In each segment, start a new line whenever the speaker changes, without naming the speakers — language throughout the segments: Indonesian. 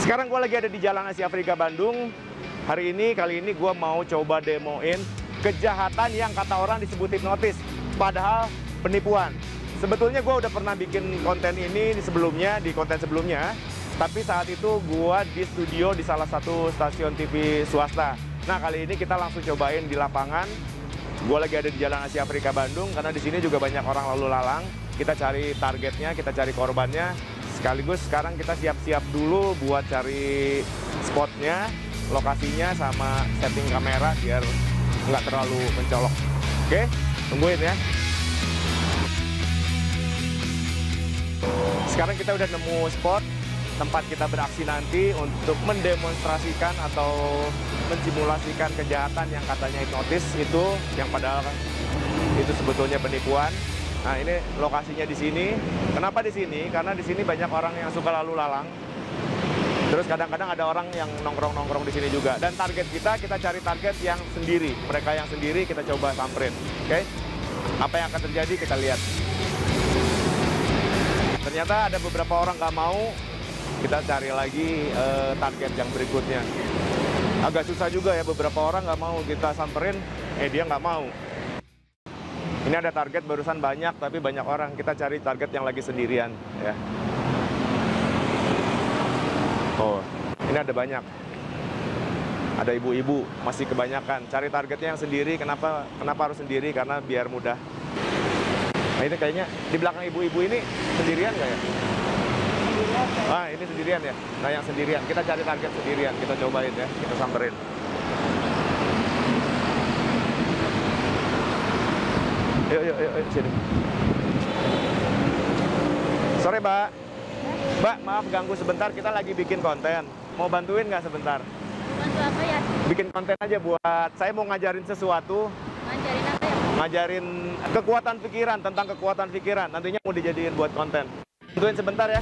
Sekarang gue lagi ada di Jalan Asia Afrika Bandung. Kali ini gue mau coba demoin kejahatan yang kata orang disebut hipnotis, padahal penipuan. Sebetulnya gue udah pernah bikin konten ini di konten sebelumnya, tapi saat itu gue di studio di salah satu stasiun TV swasta. Nah, kali ini kita langsung cobain di lapangan. Gue lagi ada di Jalan Asia Afrika Bandung karena di sini juga banyak orang lalu lalang. Kita cari targetnya, kita cari korbannya. Sekaligus sekarang kita siap-siap dulu buat cari spotnya, lokasinya, sama setting kamera biar nggak terlalu mencolok. Oke, tungguin ya. Sekarang kita udah nemu spot tempat kita beraksi nanti untuk mendemonstrasikan atau mensimulasikan kejahatan yang katanya hipnotis itu, yang padahal itu sebetulnya penipuan. Nah, ini lokasinya di sini. Kenapa di sini? Karena di sini banyak orang yang suka lalu lalang. Terus kadang-kadang ada orang yang nongkrong-nongkrong di sini juga. Dan target kita cari target yang sendiri. Mereka yang sendiri kita coba samperin. Oke? Apa yang akan terjadi kita lihat. Ternyata ada beberapa orang nggak mau. Kita cari lagi target yang berikutnya. Agak susah juga ya, beberapa orang nggak mau kita samperin. Dia nggak mau. Ini ada target barusan banyak, tapi banyak orang. Kita cari target yang lagi sendirian, ya. Oh, ini ada banyak. Ada ibu-ibu, masih kebanyakan. Cari targetnya yang sendiri. Kenapa harus sendiri? Karena biar mudah. Nah, ini kayaknya di belakang ibu-ibu ini sendirian nggak ya? Ah, ini sendirian ya. Nah, yang sendirian. Kita cari target sendirian. Kita cobain ya. Kita samperin. Yuk, sini. Sore, Mbak. Mbak, maaf ganggu sebentar, kita lagi bikin konten. Mau bantuin nggak sebentar?
Bantu apa ya?
Bikin konten aja buat, saya mau ngajarin sesuatu.
Ngajarin apa ya?
Ngajarin kekuatan pikiran, tentang kekuatan pikiran. Nantinya mau dijadiin buat konten. Bantuin sebentar ya?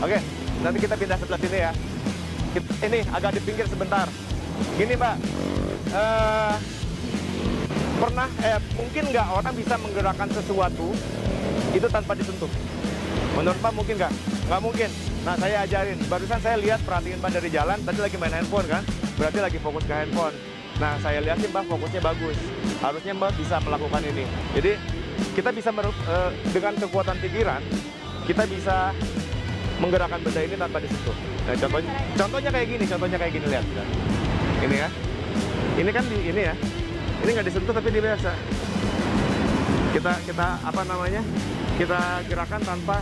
Oke, nanti kita pindah sebelah sini ya. Ini agak di pinggir sebentar. Gini, Mbak. Mungkin nggak orang bisa menggerakkan sesuatu itu tanpa disentuh? Menurut Pak mungkin nggak? Nggak mungkin. Nah, saya ajarin. Barusan saya lihat, perhatiin Pak dari jalan, tadi lagi main handphone kan? Berarti lagi fokus ke handphone. Nah, saya lihat sih Mbak fokusnya bagus. Harusnya Mbak bisa melakukan ini. Jadi, kita bisa dengan kekuatan pikiran, kita bisa menggerakkan benda ini tanpa disentuh. Nah, contohnya kayak gini, lihat. Ini ya. Ini kan ini ya. Ini nggak disentuh tapi dia biasa. Kita apa namanya? Kita gerakan tanpa.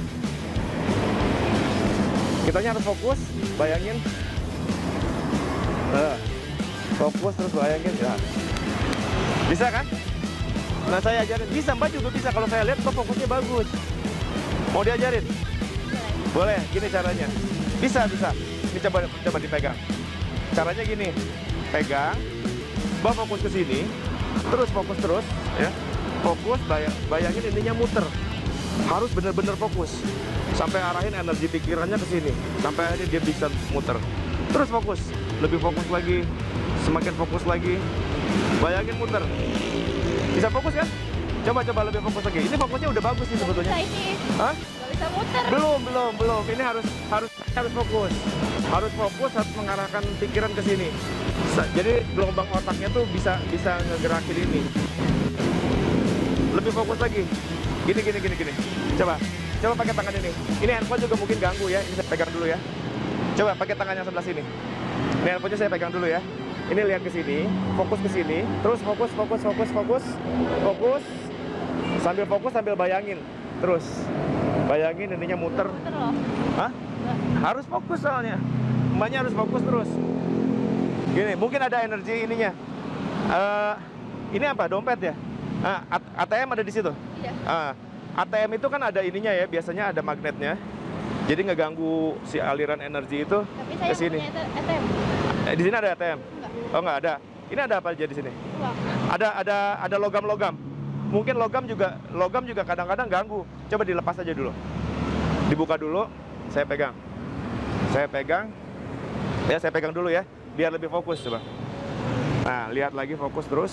Kitanya harus fokus, bayangin. Fokus terus bayangin ya. Bisa kan? Nah, saya ajarin. Bisa, Mbak juga bisa. Kalau saya lihat Mbak fokusnya bagus. Mau diajarin? Boleh, gini caranya. Bisa. Ini coba dipegang. Caranya gini. Pegang. Mbak fokus ke sini. Fokus terus, ya. Fokus, bayangin ininya muter. Harus benar-benar fokus. Sampai arahin energi pikirannya ke sini. Sampai akhirnya dia bisa muter. Terus fokus, lebih fokus lagi. Semakin fokus lagi. Bayangin muter. Bisa fokus kan? Coba lebih fokus lagi. Ini fokusnya udah bagus sih sebetulnya.
Bisa ini.
Hah?
Gak bisa Bisa muter.
Belum. Ini harus fokus. Harus fokus, harus mengarahkan pikiran ke sini. Jadi gelombang otaknya tuh bisa ngegerakin ini. Lebih fokus lagi. Gini. Coba pakai tangan ini. Ini handphone juga mungkin ganggu ya. Ini saya pegang dulu ya. Coba pakai tangannya sebelah sini. Ini handphonenya saya pegang dulu ya. Ini lihat ke sini, fokus ke sini, terus fokus. Sambil fokus sambil bayangin. Terus bayangin ininya muter.
Muter loh.
Hah? Harus fokus soalnya. Mbaknya harus fokus terus. Gini, mungkin ada energi ininya. Ini apa? Dompet ya? ATM ada di situ.
Iya.
ATM itu kan ada ininya ya, biasanya ada magnetnya. Jadi ngeganggu si aliran energi itu
Tapi
ke
saya
sini.
punya ATM.
Di sini ada ATM?
Enggak.
Oh, nggak ada. Ini ada apa aja di sini?
Uang.
Ada logam-logam. Mungkin logam juga kadang-kadang ganggu. Coba dilepas aja dulu. Dibuka dulu, saya pegang. Ya, saya pegang dulu ya, biar lebih fokus coba. Nah, lihat lagi, fokus terus.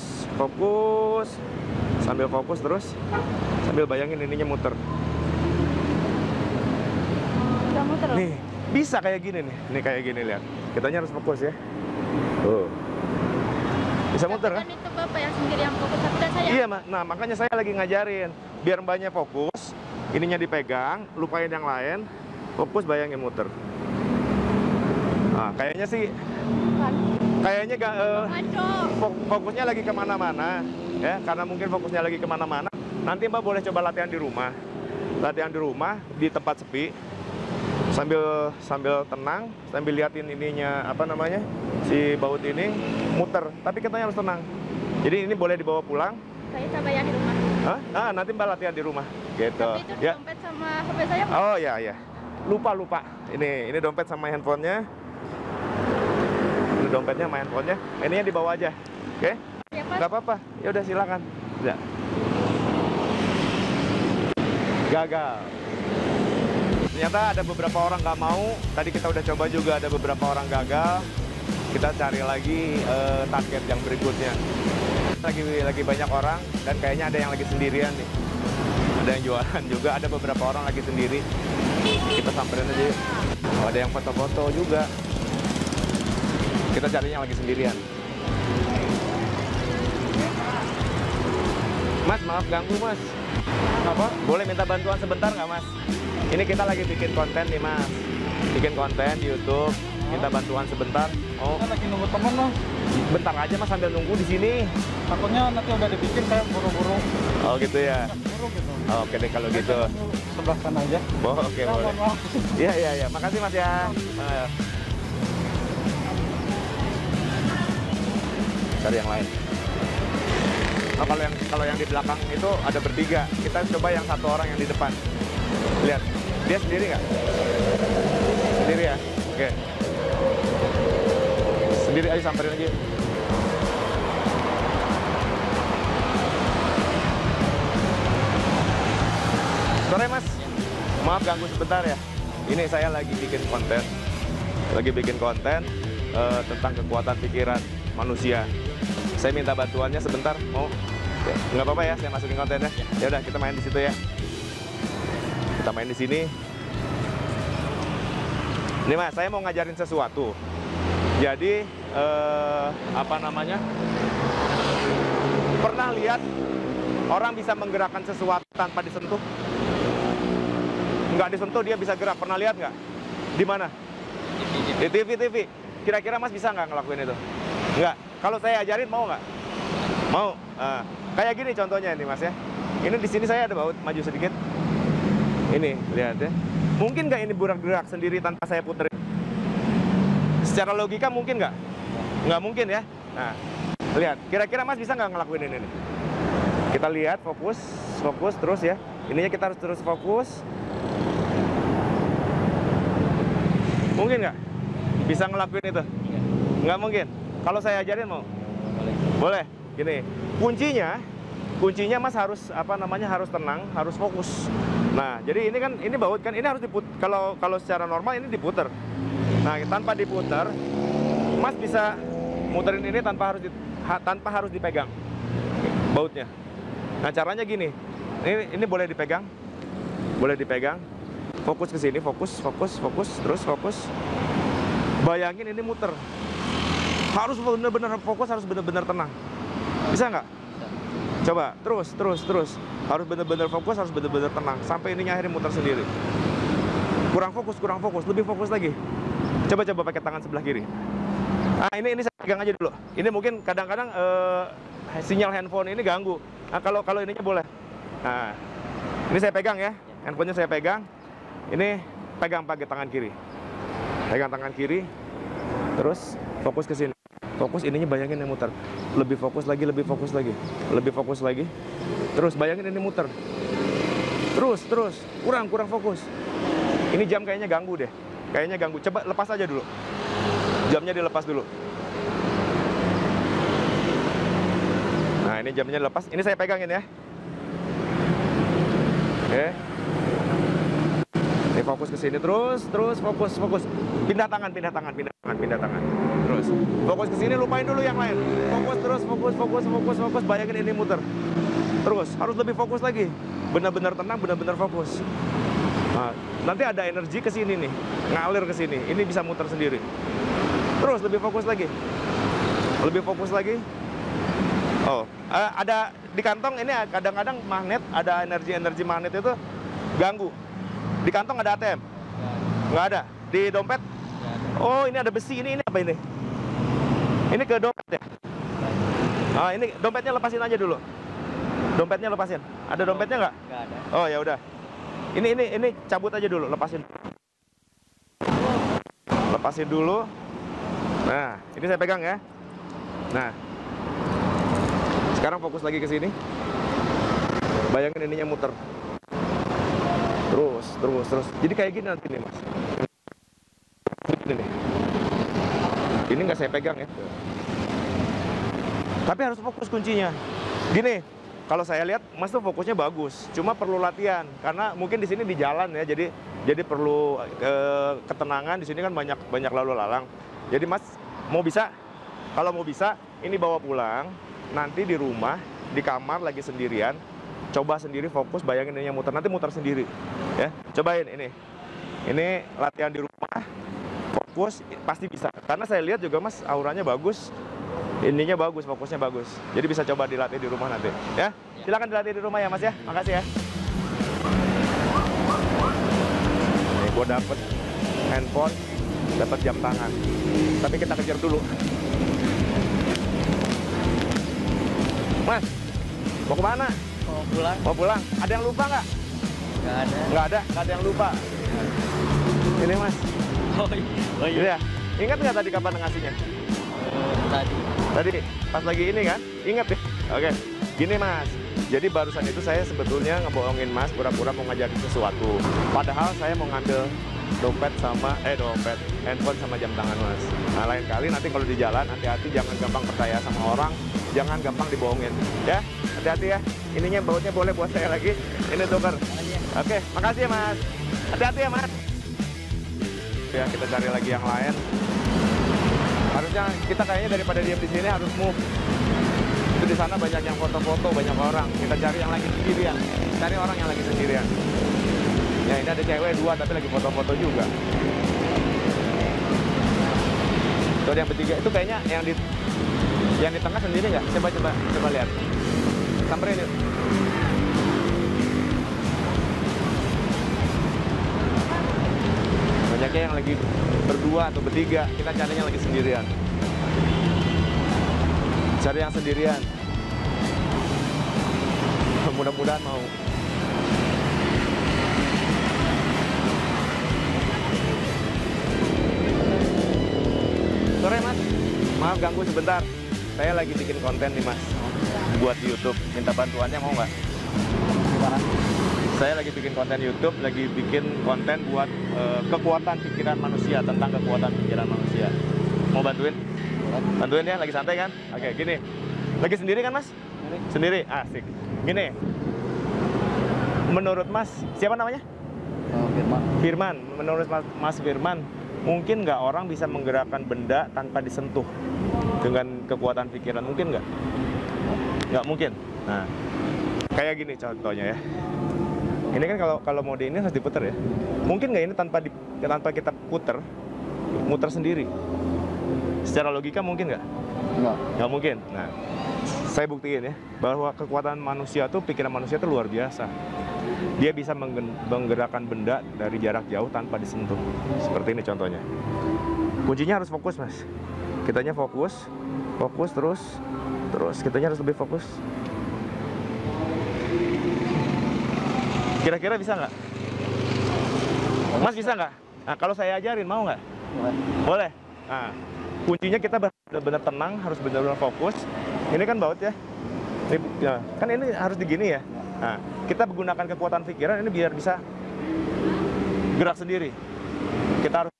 Sambil fokus terus. Sambil bayangin ininya muter.
Udah muter loh.
Nih, bisa kayak gini nih. Nih kayak gini, lihat. Kitanya harus fokus ya. Tuh. Bisa muter kan?
Kan itu Bapak yang sendiri yang fokus, tapi dan saya.
Iya, nah makanya saya lagi ngajarin. Biar mbaknya fokus, ininya dipegang, lupain yang lain, fokus bayangin muter. Nah, kayaknya sih,
Bukan.
kayaknya gak,
Ngaco.
fokusnya lagi kemana-mana. Ya, karena mungkin fokusnya lagi kemana-mana. Nanti mbak boleh coba latihan di rumah. Latihan di rumah, di tempat sepi. Sambil tenang, sambil liatin ininya, apa namanya, si baut ini muter, tapi katanya harus tenang. Jadi ini boleh dibawa pulang.
Saya coba ya di rumah.
Hah? Nanti mbak latihan di rumah, gitu.
Tapi itu
Ya.
dompet sama HP saya.
Oh ya. Lupa. Ini dompet sama handphonenya. Ini dompetnya sama handphonenya. Ininya dibawa aja, oke?
Ya, Pak.
Nggak apa-apa. Ya udah silakan. Ya. Gagal. Ternyata ada beberapa orang nggak mau. Tadi kita udah coba juga, ada beberapa orang gagal. Kita cari lagi target yang berikutnya. Lagi banyak orang dan kayaknya ada yang lagi sendirian nih. Ada yang jualan juga, ada beberapa orang lagi sendiri. Kita samperin aja. Oh, ada yang foto-foto juga. Kita carinya yang lagi sendirian. Mas, maaf ganggu mas. Apa? Boleh minta bantuan sebentar nggak mas? Ini kita lagi bikin konten nih mas. Bikin konten di YouTube. Minta bantuan sebentar. Oh,
Saya lagi nunggu temen loh.
bentar aja mas sambil nunggu di sini.
Takutnya nanti udah dibikin saya buru-buru.
Oh gitu ya.
Buru gitu.
Oh, oke deh kalau gitu.
Sebelah sana aja.
Oh, oke
Ya,
boleh.
maaf.
Iya. Makasih mas ya. Cari yang lain. Oh, kalau yang di belakang itu ada bertiga. Kita coba yang satu orang yang di depan. Lihat, dia sendiri nggak? Sendiri ya. Oke. Sendiri aja, samperin aja. Sore mas, maaf ganggu sebentar ya. Ini saya lagi bikin konten tentang kekuatan pikiran manusia. Saya minta bantuannya sebentar, mau? Nggak apa-apa ya, saya masukin kontennya. Ya udah, kita main di situ ya. Kita main di sini. Ini mas, saya mau ngajarin sesuatu. Jadi apa namanya? Pernah lihat orang bisa menggerakkan sesuatu tanpa disentuh? Nggak disentuh dia bisa gerak. Pernah lihat nggak? Di mana? Di TV. Kira-kira mas bisa nggak ngelakuin itu? Nggak. Kalau saya ajarin mau nggak? Mau. Kayak gini contohnya ini mas ya. Ini di sini saya ada baut, maju sedikit. Ini lihat ya. Mungkin nggak ini bergerak sendiri tanpa saya puterin? Secara logika mungkin nggak? Nggak mungkin ya. Nah, lihat. Kira-kira mas bisa nggak ngelakuin ini? Kita lihat, fokus terus ya. Ininya kita harus terus fokus. Mungkin nggak? Bisa ngelakuin itu? Nggak mungkin. Kalau saya ajarin mau? Boleh. Gini, kuncinya mas harus harus tenang, harus fokus. Nah, jadi ini baut kan, ini harus diputar. Kalau secara normal ini diputar. Nah, tanpa diputar, mas bisa muterin ini tanpa harus dipegang bautnya. Nah, caranya gini. Ini boleh dipegang. Fokus ke sini, fokus, terus fokus. Bayangin ini muter. Harus benar-benar fokus, harus benar-benar tenang. Bisa nggak? Coba, terus. Harus benar-benar fokus, harus benar-benar tenang. Sampai ininya akhirnya muter sendiri. Kurang fokus, lebih fokus lagi. Coba pakai tangan sebelah kiri. Nah, ini saya pegang aja dulu. Ini mungkin kadang-kadang sinyal handphone ini ganggu. Nah, kalau ininya boleh. Nah, ini saya pegang ya. Handphonenya saya pegang. Ini pegang pakai tangan kiri. Pegang tangan kiri. Terus fokus ke sini. Fokus ininya, bayangin yang muter. Lebih fokus lagi. Terus bayangin ini muter. Terus. Kurang fokus. Ini jam kayaknya ganggu deh. Coba lepas aja dulu. Jamnya dilepas dulu. Nah, ini jamnya lepas. Ini saya pegangin ya. Oke. Ini fokus ke sini terus fokus. Pindah tangan. Terus fokus ke sini, lupain dulu yang lain. Fokus. Bayangin ini muter. Terus harus lebih fokus lagi. Benar-benar tenang, benar-benar fokus. Nah, nanti ada energi ke sini nih, ngalir ke sini. Ini bisa muter sendiri. Terus lebih fokus lagi. Oh, ada di kantong ini kadang-kadang magnet, ada energi magnet itu ganggu. Di kantong ada ATM? Nggak ada. Di dompet? Oh, ini ada besi. Ini apa ini? Ini ke dompet ya? Ah, ini dompetnya lepasin aja dulu. Dompetnya lepasin. Ada dompetnya nggak?
Nggak ada.
Oh, ya udah. Ini cabut aja dulu, lepasin. Lepasin dulu. Nah, ini saya pegang ya. Nah, sekarang fokus lagi ke sini. Bayangin ininya muter. Terus. Jadi kayak gini nanti nih, Mas. Ini nih. Ini nggak saya pegang ya. Tapi harus fokus kuncinya. Gini, kalau saya lihat Mas tuh fokusnya bagus. Cuma perlu latihan karena mungkin di sini di jalan ya. Jadi perlu ketenangan. Di sini kan banyak lalu lalang. Jadi Mas kalau mau bisa ini bawa pulang. Nanti di rumah, di kamar lagi sendirian, coba sendiri fokus, bayangin ini yang muter, nanti muter sendiri ya. Cobain ini latihan di rumah, fokus, pasti bisa. Karena saya lihat juga Mas auranya bagus, ininya bagus, fokusnya bagus. Jadi bisa coba dilatih di rumah nanti ya. Silakan dilatih di rumah ya Mas ya. Makasih ya. Nih gua dapet handphone, dapat jam tangan, tapi kita kejar dulu. Mas, mau kemana? Mau pulang. Ada yang lupa nggak? Nggak ada yang lupa. Ini Mas. Oh iya. Ingat nggak tadi kapan ngasihnya? Tadi pas lagi ini kan? Ingat deh. Oke. Gini Mas. Jadi barusan itu saya sebetulnya ngebohongin Mas, pura-pura mau ngajakin sesuatu. Padahal saya mau ngambil handphone sama jam tangan Mas. Nah, lain kali nanti kalau di jalan hati-hati, jangan gampang percaya sama orang, jangan gampang dibohongin ya. Hati-hati ya. Ininya bautnya boleh buat saya lagi. Ini tuker. Oke, makasih ya Mas. Hati-hati ya Mas. Ya, kita cari lagi yang lain. Harusnya kita kayaknya daripada diam di sini harus move. Itu di sana banyak yang foto-foto, banyak orang. Kita cari yang lagi sendirian. Cari orang yang lagi sendirian. Ya, ini ada cewek 2 tapi lagi foto-foto juga. Tuh yang bertiga itu kayaknya yang di tengah sendiri nggak? Coba lihat. Samperin yuk. Banyaknya yang lagi berdua atau bertiga. Kita carinya lagi sendirian. Cari yang sendirian. Mudah-mudahan mau. Sore Mas, maaf ganggu sebentar. Saya lagi bikin konten nih Mas, buat YouTube. Minta bantuannya mau nggak? Saya lagi bikin konten YouTube, lagi bikin konten buat kekuatan pikiran manusia, tentang kekuatan pikiran manusia. Mau bantuin? Bantuin ya, lagi santai kan? Oke, gini. Lagi sendiri kan Mas? Sendiri, asik. Gini, menurut Mas, siapa namanya? Firman. Menurut Mas Firman, mungkin nggak orang bisa menggerakkan benda tanpa disentuh dengan kekuatan pikiran? Mungkin nggak? Nggak mungkin. Nah, kayak gini contohnya ya. Ini kan kalau mode ini harus diputar ya. Mungkin nggak ini tanpa kita putar, muter sendiri? Secara logika mungkin nggak? Nggak mungkin. Nah, saya buktiin ya bahwa kekuatan manusia tuh, pikiran manusia tuh luar biasa. Dia bisa menggerakkan benda dari jarak jauh tanpa disentuh. Seperti ini contohnya. Kuncinya harus fokus, Mas. Kitanya fokus terus. Kitanya harus lebih fokus. Kira-kira bisa nggak? Mas bisa nggak? Nah, kalau saya ajarin mau nggak? Boleh. Nah, kuncinya kita benar-benar tenang, harus benar-benar fokus. Ini kan baut ya. Kan ini harus digini ya. Nah, kita menggunakan kekuatan pikiran ini biar bisa gerak sendiri. Kita harus,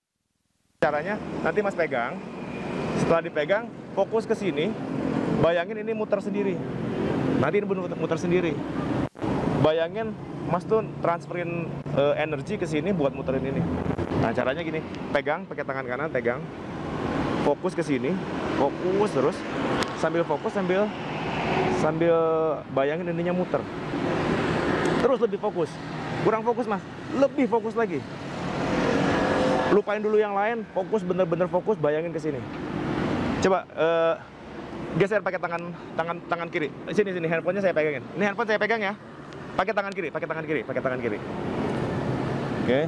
caranya nanti Mas pegang. Setelah dipegang, fokus ke sini. Bayangin ini muter sendiri. Nanti ini muter sendiri. Bayangin Mas tuh transferin energi ke sini buat muterin ini. Nah, caranya gini, pegang pakai tangan kanan, pegang. Fokus ke sini, fokus terus. Sambil fokus sambil bayangin ininya muter. Terus lebih fokus. Kurang fokus, Mas. Lebih fokus lagi. Lupain dulu yang lain, fokus, bener-bener fokus, bayangin ke sini. Coba geser pakai tangan kiri. Sini handphonenya saya pegangin. Ini handphone saya pegang ya. Pakai tangan kiri. Oke.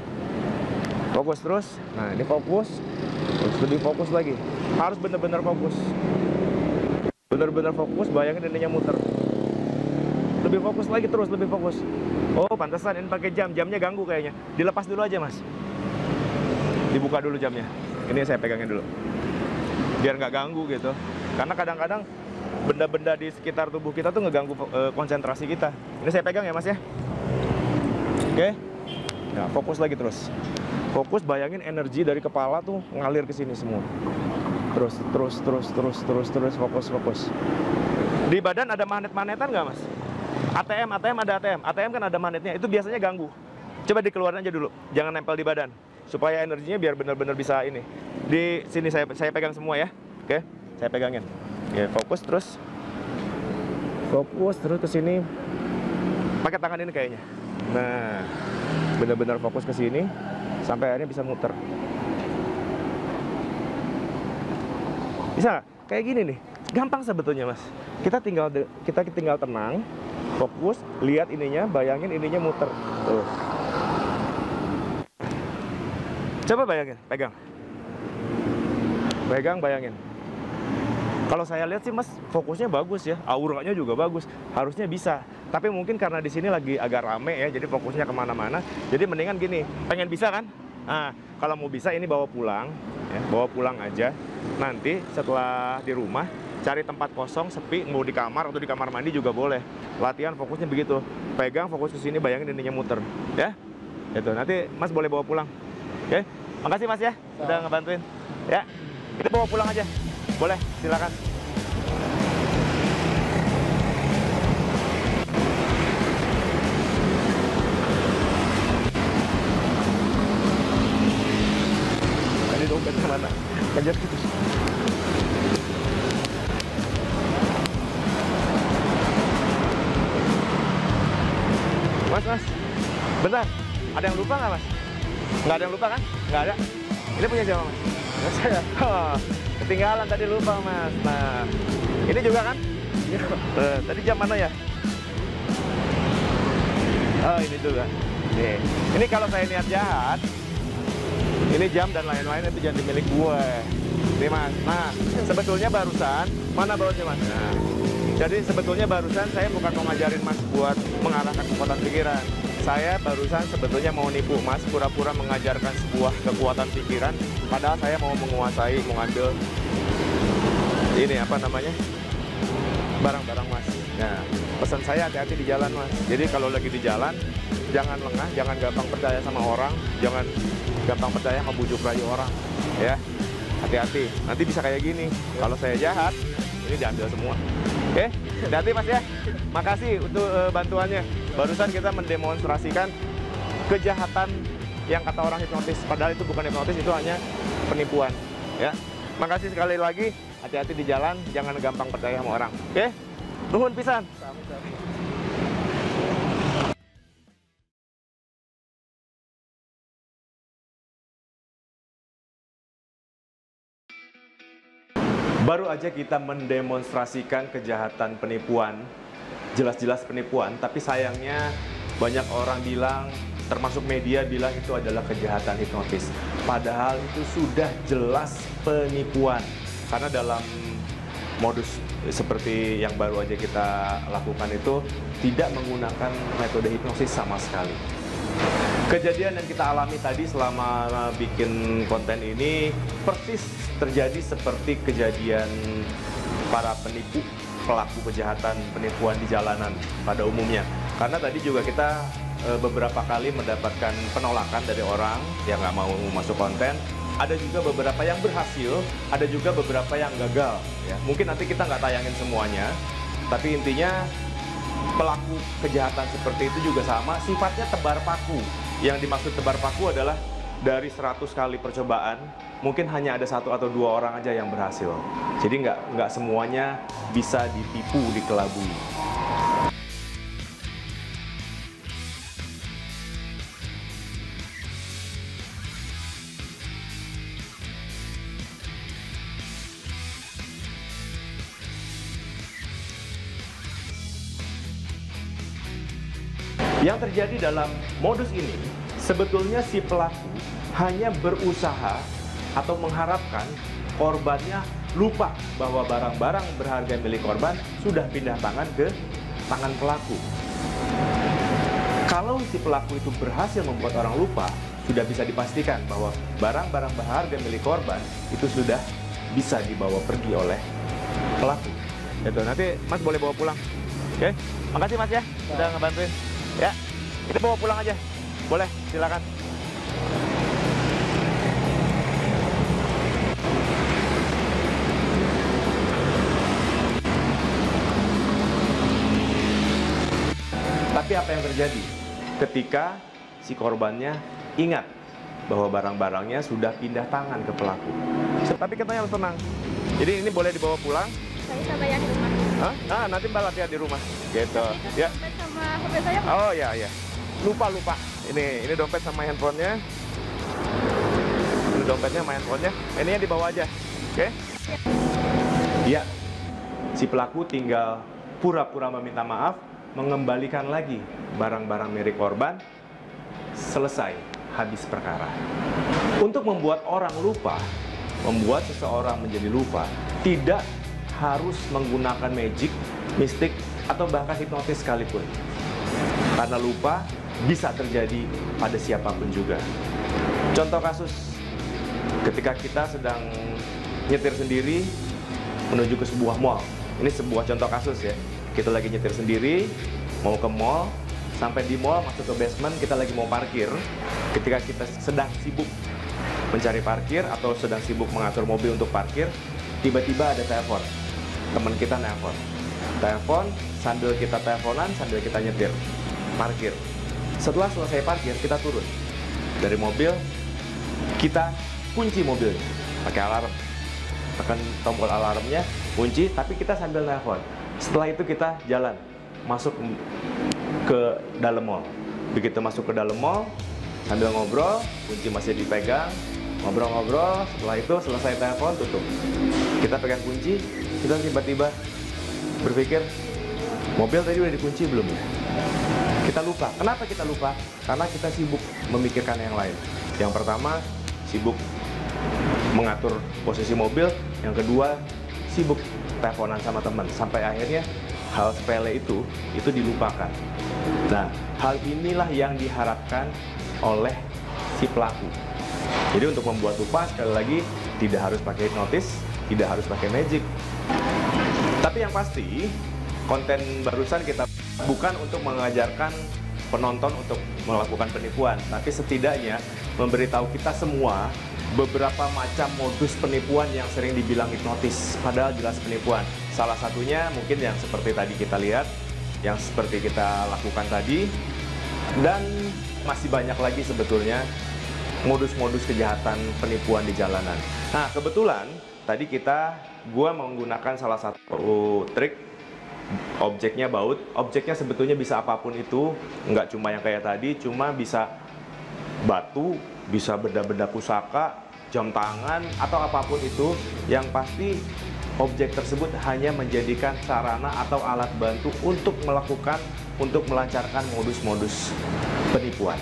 Fokus terus. Nah, ini fokus. Terus lebih fokus lagi. Harus bener-bener fokus. Bener-bener fokus, bayangin ininya muter. Lebih fokus lagi, terus lebih fokus. Oh, pantesan ini pakai jam. Jamnya ganggu kayaknya. Dilepas dulu aja, Mas. Dibuka dulu jamnya. Ini saya pegangin dulu. Biar nggak ganggu gitu. Karena kadang-kadang benda-benda di sekitar tubuh kita tuh ngeganggu konsentrasi kita. Ini saya pegang ya, Mas ya. Oke. Nah, fokus lagi terus. Fokus, bayangin energi dari kepala tuh ngalir ke sini semua. Terus, fokus. Di badan ada magnet-magnetan nggak, Mas? ATM ada ATM. ATM kan ada magnetnya. Itu biasanya ganggu. Coba dikeluarin aja dulu. Jangan nempel di badan. Supaya energinya biar benar-benar bisa ini. Di sini saya pegang semua ya. Oke, saya pegangin. Ya, fokus terus ke sini. Pakai tangan ini kayaknya. Nah, benar-benar fokus ke sini sampai akhirnya bisa muter. Bisa nggak? Kayak gini nih. Gampang sebetulnya, Mas. Kita tinggal tenang, fokus, lihat ininya, bayangin ininya muter. Tuh. Coba bayangin, pegang. Bayangin. Kalau saya lihat sih, Mas, fokusnya bagus ya, auranya juga bagus, harusnya bisa. Tapi mungkin karena di sini lagi agak rame ya, jadi fokusnya kemana-mana. Jadi mendingan gini, pengen bisa kan? Nah, kalau mau bisa ini bawa pulang, ya, bawa pulang aja. Nanti setelah di rumah, cari tempat kosong, sepi, mau di kamar atau di kamar mandi juga boleh. Latihan fokusnya begitu, pegang fokus ke sini, bayangin ininya muter, ya. Itu nanti Mas boleh bawa pulang, oke? Makasih Mas ya, udah ngebantuin. Ya, kita bawa pulang aja. Boleh, silakan. Tadi dompetnya mana? Kejar gitu. Mas, bentar. Ada yang lupa nggak, Mas? Nggak ada yang lupa kan? Nggak ada. Ini punya siapa, Mas? Nggak saya. Oh, ketinggalan tadi, lupa, Mas. Nah, ini juga kan? Tadi jam mana ya? Oh, ini juga. Nih. Ini kalau saya niat jahat, ini jam dan lain-lain itu jangan milik gue. Nih, Mas. Nah, sebetulnya barusan, mana bautnya, Mas? Nah, jadi sebetulnya barusan saya bukan mau ngajarin Mas buat mengarahkan kekuatan pikiran. Saya barusan sebetulnya mau nipu Mas, pura-pura mengajarkan sebuah kekuatan pikiran, padahal saya mau menguasai, mengambil ini apa namanya, barang-barang Mas. Nah, pesan saya hati-hati di jalan, Mas. Jadi kalau lagi di jalan, jangan lengah, jangan gampang percaya sama orang, jangan gampang percaya membujuk rayu orang, ya. Hati-hati, nanti bisa kayak gini. Kalau saya jahat, ini diambil semua. Oke, hati-hati Mas ya. Makasih untuk bantuannya. Barusan kita mendemonstrasikan kejahatan yang kata orang hipnotis. Padahal itu bukan hipnotis, itu hanya penipuan. Ya, makasih sekali lagi. Hati-hati di jalan, jangan gampang percaya sama orang. Oke, nuhun pisan. Baru aja kita mendemonstrasikan kejahatan penipuan, jelas-jelas penipuan, tapi sayangnya banyak orang bilang, termasuk media bilang itu adalah kejahatan hipnotis. Padahal itu sudah jelas penipuan. Karena dalam modus seperti yang baru aja kita lakukan itu tidak menggunakan metode hipnosis sama sekali. Kejadian yang kita alami tadi selama bikin konten ini persis terjadi seperti kejadian para penipu, pelaku kejahatan penipuan di jalanan pada umumnya. Karena tadi juga kita beberapa kali mendapatkan penolakan dari orang yang nggak mau masuk konten. Ada juga beberapa yang berhasil, ada juga beberapa yang gagal. Ya. Mungkin nanti kita nggak tayangin semuanya, tapi intinya pelaku kejahatan seperti itu juga sama, sifatnya tebar paku. Yang dimaksud tebar paku adalah dari 100 kali percobaan, mungkin hanya ada 1 atau 2 orang aja yang berhasil. Jadi nggak semuanya bisa ditipu, dikelabui. Yang terjadi dalam modus ini, sebetulnya si pelaku hanya berusaha atau mengharapkan korbannya lupa bahwa barang-barang berharga milik korban sudah pindah tangan ke tangan pelaku. Kalau si pelaku itu berhasil membuat orang lupa, sudah bisa dipastikan bahwa barang-barang berharga milik korban itu sudah bisa dibawa pergi oleh pelaku. Itu nanti Mas boleh bawa pulang. Oke, makasih Mas ya, sudah ngebantuin. Ya, kita bawa pulang aja. Boleh, silakan. Tapi apa yang terjadi ketika si korbannya ingat bahwa barang-barangnya sudah pindah tangan ke pelaku? Tapi katanya harus tenang. Jadi ini boleh dibawa pulang.
Saya bayar di rumah.
Hah? Nah, nanti Mbak lihat di rumah. Gitu. Ya.
Dompet sama HP saya.
Oh ya. Lupa. Ini dompet sama handphonenya. Ini dompetnya sama handphonenya. Ini yang dibawa aja. Oke? Iya. Si pelaku tinggal pura-pura meminta maaf, mengembalikan lagi barang-barang milik korban. Selesai, habis perkara. Untuk membuat orang lupa, membuat seseorang menjadi lupa, tidak harus menggunakan magic, mistik, atau bahkan hipnotis sekalipun. Karena lupa bisa terjadi pada siapapun juga. Contoh kasus, ketika kita sedang nyetir sendiri menuju ke sebuah mall. Ini sebuah contoh kasus ya. Kita lagi nyetir sendiri, mau ke mall, sampai di mall masuk ke basement, kita lagi mau parkir. Ketika kita sedang sibuk mencari parkir atau sedang sibuk mengatur mobil untuk parkir, tiba-tiba ada telepon. Teman kita telepon sambil kita teleponan, sambil kita nyetir parkir. Setelah selesai parkir, kita turun dari mobil, kita kunci mobilnya pakai alarm, tekan tombol alarmnya, kunci, tapi kita sambil telepon. Setelah itu kita jalan masuk ke dalam mall. Begitu masuk ke dalam mall, sambil ngobrol, kunci masih dipegang, ngobrol-ngobrol. Setelah itu selesai telepon, tutup. Kita pegang kunci, kita tiba-tiba berpikir, mobil tadi udah dikunci belum ya? Kita lupa. Kenapa kita lupa? Karena kita sibuk memikirkan yang lain. Yang pertama, sibuk mengatur posisi mobil. Yang kedua, sibuk teleponan sama teman. Sampai akhirnya hal sepele itu dilupakan. Nah, hal inilah yang diharapkan oleh si pelaku. Jadi untuk membuat lupa, sekali lagi, tidak harus pakai hipnotis, tidak harus pakai magic. Tapi yang pasti, konten barusan kita bukan untuk mengajarkan penonton untuk melakukan penipuan, tapi setidaknya memberitahu kita semua beberapa macam modus penipuan yang sering dibilang hipnotis, padahal jelas penipuan. Salah satunya mungkin yang seperti tadi kita lihat, yang seperti kita lakukan tadi, dan masih banyak lagi sebetulnya modus-modus kejahatan penipuan di jalanan. Nah, kebetulan tadi gua menggunakan salah satu trik, objeknya baut. Objeknya sebetulnya bisa apapun itu, nggak cuma yang kayak tadi, cuma bisa batu, bisa benda-benda pusaka, jam tangan, atau apapun itu. Yang pasti objek tersebut hanya menjadikan sarana atau alat bantu untuk melancarkan modus-modus penipuan.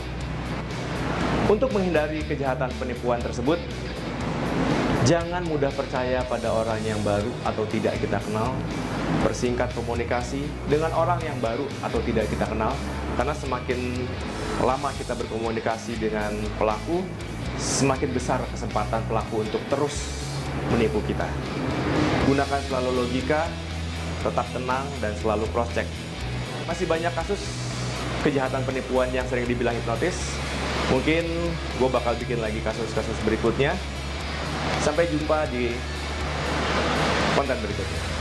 Untuk menghindari kejahatan penipuan tersebut, jangan mudah percaya pada orang yang baru atau tidak kita kenal. Persingkat komunikasi dengan orang yang baru atau tidak kita kenal, karena semakin lama kita berkomunikasi dengan pelaku, semakin besar kesempatan pelaku untuk terus menipu kita. Gunakan selalu logika, tetap tenang, dan selalu cross-check. Masih banyak kasus kejahatan penipuan yang sering dibilang hipnotis. Mungkin gue bakal bikin lagi kasus-kasus berikutnya. Sampai jumpa di konten berikutnya.